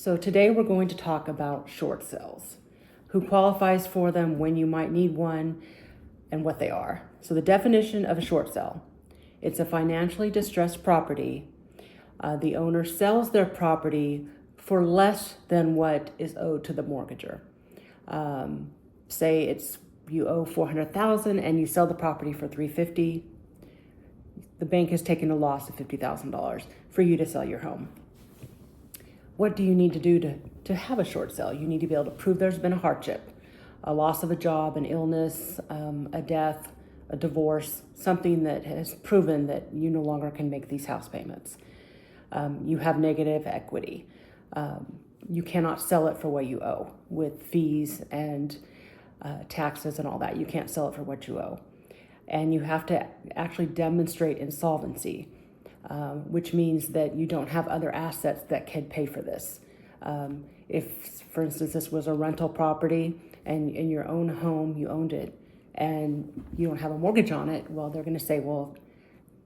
So today we're going to talk about short sales, who qualifies for them, when you might need one, and what they are. So the definition of a short sale: it's a financially distressed property. The owner sells their property for less than what is owed to the mortgager. Say you owe $400,000 and you sell the property for $350,000. The bank has taken a loss of $50,000 for you to sell your home. What do you need to do to have a short sale? You need to be able to prove there's been a hardship, a loss of a job, an illness, a death, a divorce, something that has proven that you no longer can make these house payments. You have negative equity. You cannot sell it for what you owe with fees and taxes and all that. You can't sell it for what you owe. And you have to actually demonstrate insolvency, which means that you don't have other assets that can pay for this. If, for instance, this was a rental property and in your own home, you owned it and you don't have a mortgage on it, well, they're going to say, well,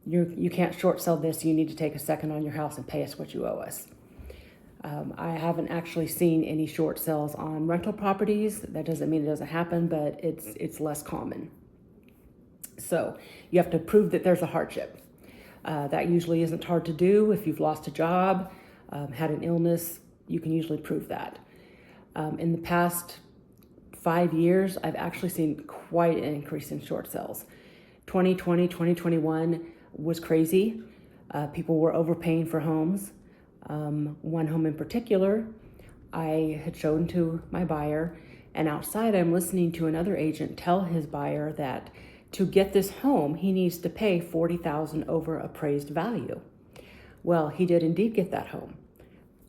you can't short sell this. You need to take a second on your house and pay us what you owe us. I haven't actually seen any short sales on rental properties. That doesn't mean it doesn't happen, but it's less common. So you have to prove that there's a hardship. That usually isn't hard to do. If you've lost a job, had an illness, you can usually prove that. In the past 5 years, I've actually seen quite an increase in short sales. 2020, 2021 was crazy. People were overpaying for homes. One home in particular, I had shown to my buyer, and outside I'm listening to another agent tell his buyer that to get this home, he needs to pay $40,000 over appraised value. Well, he did indeed get that home.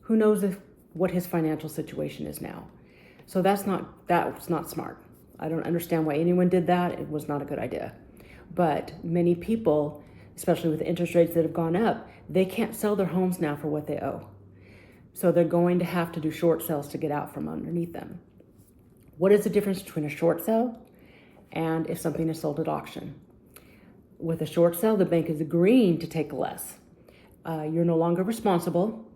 Who knows what his financial situation is now? So that's not smart. I don't understand why anyone did that. It was not a good idea. But many people, especially with interest rates that have gone up, they can't sell their homes now for what they owe. So they're going to have to do short sales to get out from underneath them. What is the difference between a short sale and if something is sold at auction? With a short sale, the bank is agreeing to take less. You're no longer responsible.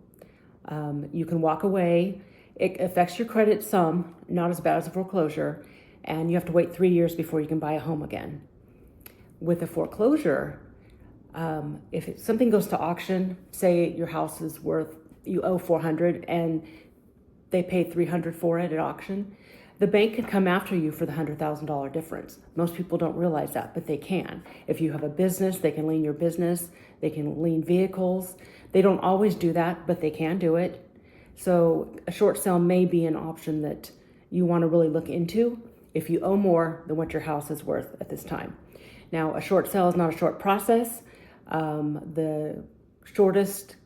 You can walk away. It affects your credit some, not as bad as a foreclosure, and you have to wait 3 years before you can buy a home again. With a foreclosure, if something goes to auction, say your house is worth, you owe $400 and they paid $300 for it at auction, the bank can come after you for the $100,000 difference. Most people don't realize that, but they can. If you have a business, they can lien your business. They can lien vehicles. They don't always do that, but they can do it. So a short sale may be an option that you want to really look into if you owe more than what your house is worth at this time. Now, a short sale is not a short process. The shortest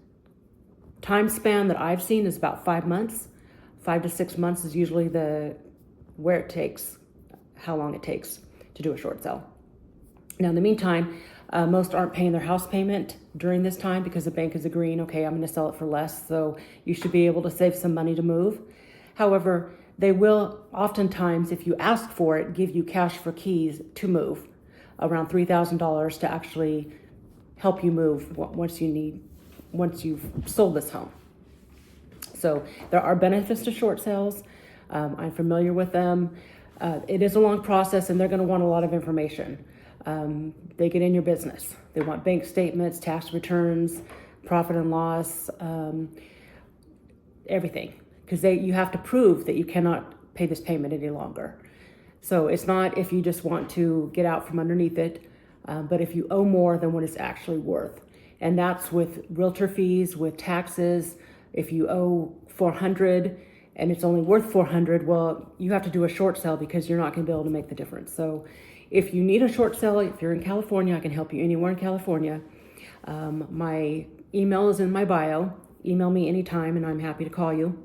time span that I've seen is about 5 months. 5 to 6 months is usually how long it takes to do a short sale. Now, in the meantime, most aren't paying their house payment during this time because the bank is agreeing, okay, I'm going to sell it for less, so you should be able to save some money to move. However, they will oftentimes, if you ask for it, give you cash for keys to move, around $3,000 to actually help you move once you've sold this home. So there are benefits to short sales. I'm familiar with them. It is a long process and they're going to want a lot of information. They get in your business. They want bank statements, tax returns, profit and loss, everything. Because you have to prove that you cannot pay this payment any longer. So it's not if you just want to get out from underneath it, but if you owe more than what it's actually worth. And that's with realtor fees, with taxes. If you owe $400 and it's only worth $400, well, you have to do a short sale because you're not going to be able to make the difference. So if you need a short sale, if you're in California, I can help you anywhere in California. My email is in my bio. Email me anytime and I'm happy to call you.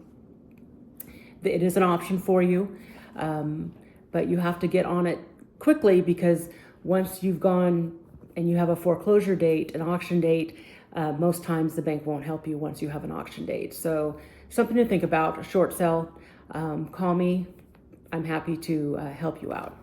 It is an option for you, but you have to get on it quickly because once you've gone and you have a foreclosure date, an auction date, most times the bank won't help you once you have an auction date. So something to think about, a short sale. Call me. I'm happy to help you out.